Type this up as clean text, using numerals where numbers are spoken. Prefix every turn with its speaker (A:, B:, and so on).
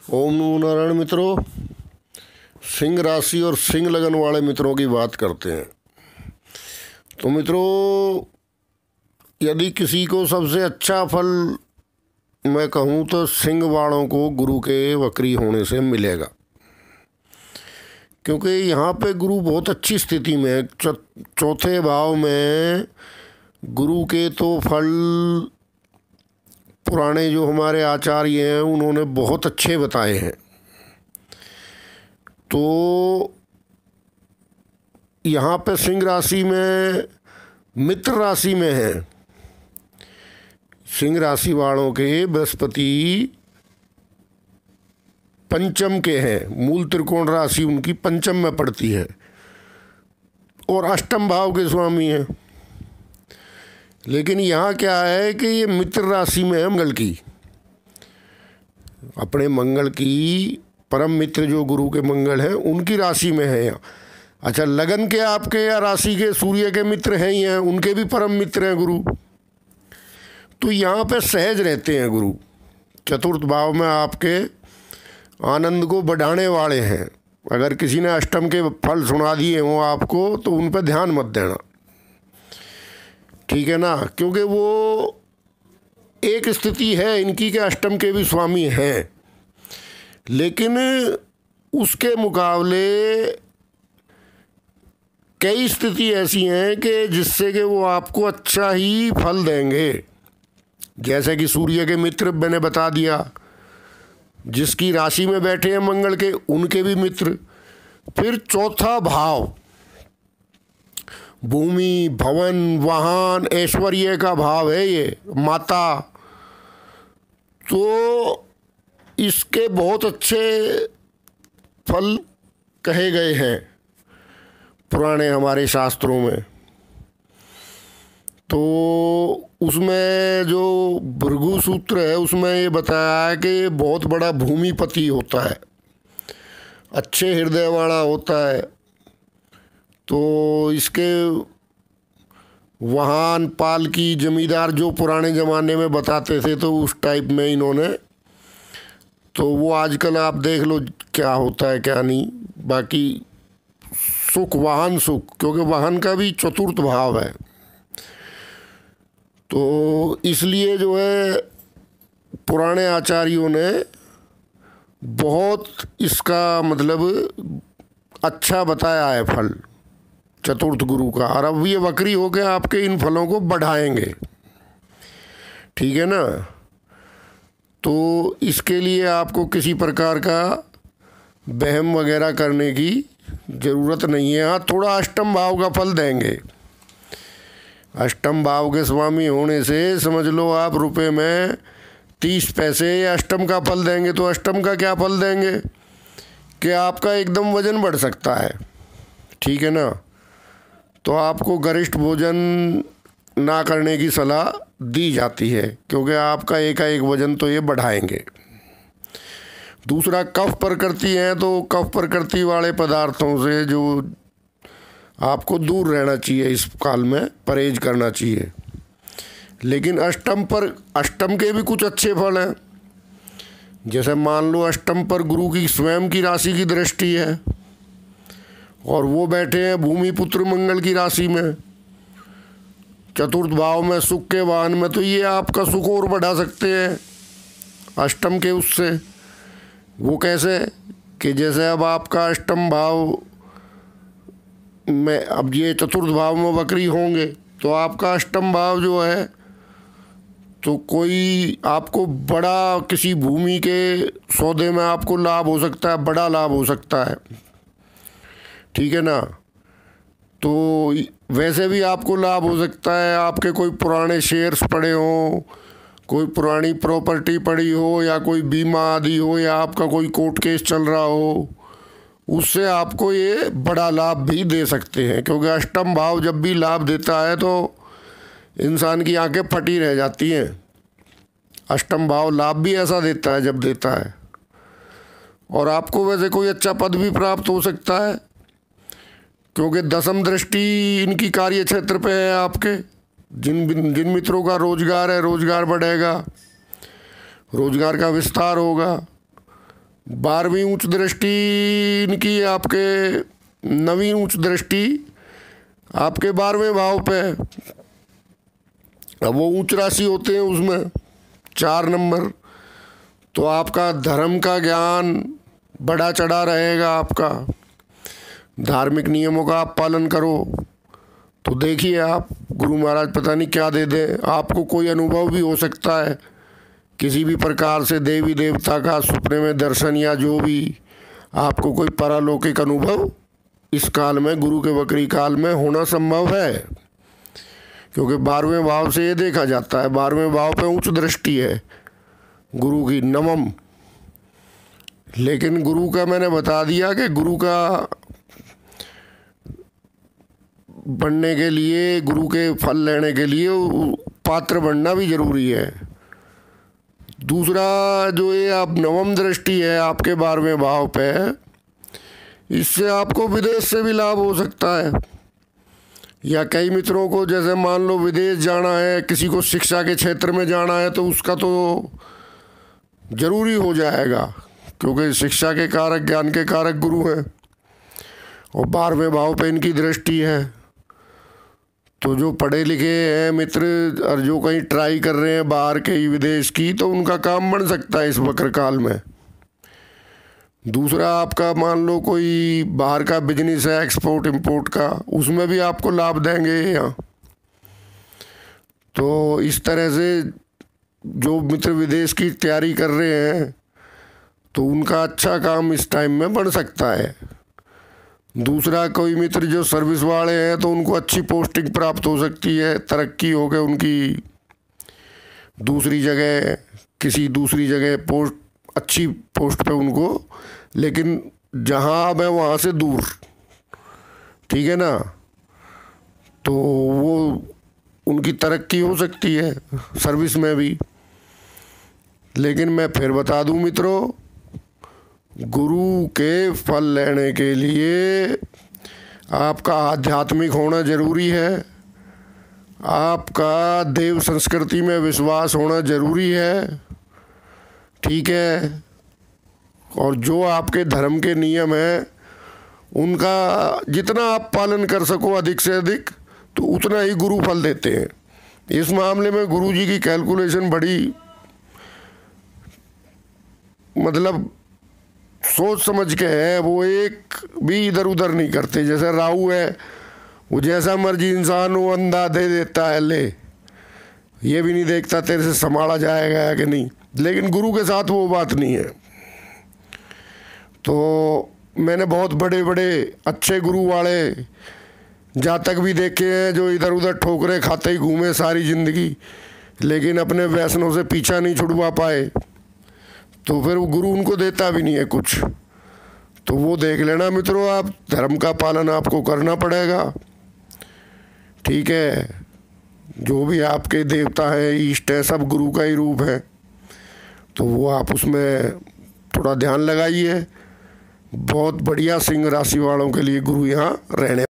A: ओम नमो नारायण। मित्रों, सिंह राशि और सिंह लगन वाले मित्रों की बात करते हैं। तो मित्रों, यदि किसी को सबसे अच्छा फल मैं कहूँ तो सिंह वालों को गुरु के वक्री होने से मिलेगा, क्योंकि यहाँ पे गुरु बहुत अच्छी स्थिति में है। चौथे भाव में गुरु के तो फल पुराने जो हमारे आचार्य हैं उन्होंने बहुत अच्छे बताए हैं। तो यहाँ पे सिंह राशि में मित्र राशि में है। सिंह राशि वालों के बृहस्पति पंचम के हैं, मूल त्रिकोण राशि उनकी पंचम में पड़ती है और अष्टम भाव के स्वामी हैं। लेकिन यहाँ क्या है कि ये मित्र राशि में है मंगल की, अपने मंगल की परम मित्र जो गुरु के मंगल हैं उनकी राशि में है। यहाँ अच्छा, लगन के आपके या राशि के सूर्य के मित्र हैं ही हैं, उनके भी परम मित्र हैं गुरु। तो यहाँ पे सहज रहते हैं गुरु। चतुर्थ भाव में आपके आनंद को बढ़ाने वाले हैं। अगर किसी ने अष्टम के फल सुना दिए हों आपको तो उन पर ध्यान मत देना, ठीक है ना, क्योंकि वो एक स्थिति है इनकी के अष्टम के भी स्वामी हैं, लेकिन उसके मुकाबले कई स्थिति ऐसी हैं कि जिससे कि वो आपको अच्छा ही फल देंगे। जैसे कि सूर्य के मित्र मैंने बता दिया, जिसकी राशि में बैठे हैं मंगल के उनके भी मित्र। फिर चौथा भाव भूमि, भवन, वाहन, ऐश्वर्य का भाव है, ये माता। तो इसके बहुत अच्छे फल कहे गए हैं पुराने हमारे शास्त्रों में। तो उसमें जो भृगु सूत्र है उसमें ये बताया है कि बहुत बड़ा भूमिपति होता है, अच्छे हृदय वाला होता है। तो इसके वाहन, पालकी, जमींदार जो पुराने ज़माने में बताते थे तो उस टाइप में इन्होंने, तो वो आजकल आप देख लो क्या होता है क्या नहीं। बाकी सुख, वाहन सुख, क्योंकि वाहन का भी चतुर्थ भाव है। तो इसलिए जो है पुराने आचार्यों ने बहुत इसका मतलब अच्छा बताया है फल चतुर्थ गुरु का। और अब ये वक्री होकर आपके इन फलों को बढ़ाएंगे, ठीक है ना। तो इसके लिए आपको किसी प्रकार का वहम वगैरह करने की ज़रूरत नहीं है। हाँ, थोड़ा अष्टम भाव का फल देंगे। अष्टम भाव के स्वामी होने से समझ लो आप रुपए में 30 पैसे अष्टम का फल देंगे। तो अष्टम का क्या फल देंगे कि आपका एकदम वजन बढ़ सकता है, ठीक है ना। तो आपको गरिष्ठ भोजन ना करने की सलाह दी जाती है, क्योंकि आपका एकाएक वजन तो ये बढ़ाएंगे। दूसरा, कफ प्रकृति है तो कफ प्रकृति वाले पदार्थों से जो आपको दूर रहना चाहिए, इस काल में परहेज करना चाहिए। लेकिन अष्टम के भी कुछ अच्छे फल हैं। जैसे मान लो अष्टम पर गुरु की स्वयं की राशि की दृष्टि है और वो बैठे हैं भूमि पुत्र मंगल की राशि में, चतुर्थ भाव में सुख के वाहन में। तो ये आपका सुख और बढ़ा सकते हैं अष्टम के उससे। वो कैसे कि जैसे अब आपका अष्टम भाव में, अब ये चतुर्थ भाव में वक्री होंगे तो आपका अष्टम भाव जो है, तो कोई आपको बड़ा किसी भूमि के सौदे में आपको लाभ हो सकता है, बड़ा लाभ हो सकता है, ठीक है ना। तो वैसे भी आपको लाभ हो सकता है, आपके कोई पुराने शेयर्स पड़े हों, कोई पुरानी प्रॉपर्टी पड़ी हो, या कोई बीमा आदि हो, या आपका कोई कोर्ट केस चल रहा हो, उससे आपको ये बड़ा लाभ भी दे सकते हैं। क्योंकि अष्टम भाव जब भी लाभ देता है तो इंसान की आंखें फटी रह जाती हैं। अष्टम भाव लाभ भी ऐसा देता है जब देता है। और आपको वैसे कोई अच्छा पद भी प्राप्त हो सकता है, क्योंकि दसम दृष्टि इनकी कार्य क्षेत्र पे है आपके। जिन मित्रों का रोजगार है, रोजगार बढ़ेगा, रोजगार का विस्तार होगा। 12वीं उच्च दृष्टि इनकी आपके 9वीं उच्च दृष्टि आपके 12वें भाव पे। अब वो उच्च राशि होते हैं उसमें 4 नंबर, तो आपका धर्म का ज्ञान बढ़ा चढ़ा रहेगा। आपका धार्मिक नियमों का आप पालन करो तो देखिए आप गुरु महाराज पता नहीं क्या दे दें आपको। कोई अनुभव भी हो सकता है किसी भी प्रकार से, देवी देवता का सपने में दर्शन या जो भी आपको कोई पारलौकिक अनुभव इस काल में, गुरु के वक्री काल में होना संभव है। क्योंकि 12वें भाव से ये देखा जाता है, 12वें भाव पे उच्च दृष्टि है गुरु की 9वीं। लेकिन गुरु का मैंने बता दिया कि गुरु का बनने के लिए, गुरु के फल लेने के लिए पात्र बनना भी जरूरी है। दूसरा जो ये आप 9वीं दृष्टि है आपके 12वें भाव पे, इससे आपको विदेश से भी लाभ हो सकता है। या कई मित्रों को जैसे मान लो विदेश जाना है, किसी को शिक्षा के क्षेत्र में जाना है, तो उसका तो जरूरी हो जाएगा क्योंकि शिक्षा के कारक, ज्ञान के कारक गुरु हैं और 12वें भाव पे इनकी दृष्टि है। तो जो पढ़े लिखे हैं मित्र और जो कहीं ट्राई कर रहे हैं बाहर के ही, विदेश की, तो उनका काम बन सकता है इस वक्र काल में। दूसरा आपका मान लो कोई बाहर का बिजनेस है, एक्सपोर्ट इंपोर्ट का, उसमें भी आपको लाभ देंगे यहाँ। तो इस तरह से जो मित्र विदेश की तैयारी कर रहे हैं तो उनका अच्छा काम इस टाइम में बन सकता है। दूसरा कोई मित्र जो सर्विस वाले हैं तो उनको अच्छी पोस्टिंग प्राप्त हो सकती है, तरक्की हो गई उनकी दूसरी जगह, किसी दूसरी जगह पोस्ट, अच्छी पोस्ट पे उनको, लेकिन जहाँ अब है वहाँ से दूर, ठीक है ना। तो वो उनकी तरक्की हो सकती है सर्विस में भी। लेकिन मैं फिर बता दूं मित्रों, गुरु के फल लेने के लिए आपका आध्यात्मिक होना जरूरी है, आपका देव संस्कृति में विश्वास होना जरूरी है, ठीक है। और जो आपके धर्म के नियम हैं उनका जितना आप पालन कर सको अधिक से अधिक, तो उतना ही गुरु फल देते हैं। इस मामले में गुरु जी की कैलकुलेशन बड़ी मतलब सोच समझ के है, वो एक भी इधर उधर नहीं करते। जैसे राहु है, वो जैसा मर्जी इंसान हो अंधा दे देता है, ले ये भी नहीं देखता तेरे से संभाला जाएगा या कि नहीं। लेकिन गुरु के साथ वो बात नहीं है। तो मैंने बहुत बड़े बड़े अच्छे गुरु वाले जातक भी देखे हैं जो इधर उधर ठोकरे खाते ही घूमे सारी ज़िंदगी, लेकिन अपने व्यसनों से पीछा नहीं छुड़वा पाए, तो फिर वो गुरु उनको देता भी नहीं है कुछ। तो वो देख लेना मित्रों, आप धर्म का पालन आपको करना पड़ेगा, ठीक है। जो भी आपके देवता है, इष्ट है, सब गुरु का ही रूप है, तो वो आप उसमें थोड़ा ध्यान लगाइए। बहुत बढ़िया सिंह राशि वालों के लिए गुरु यहाँ रहने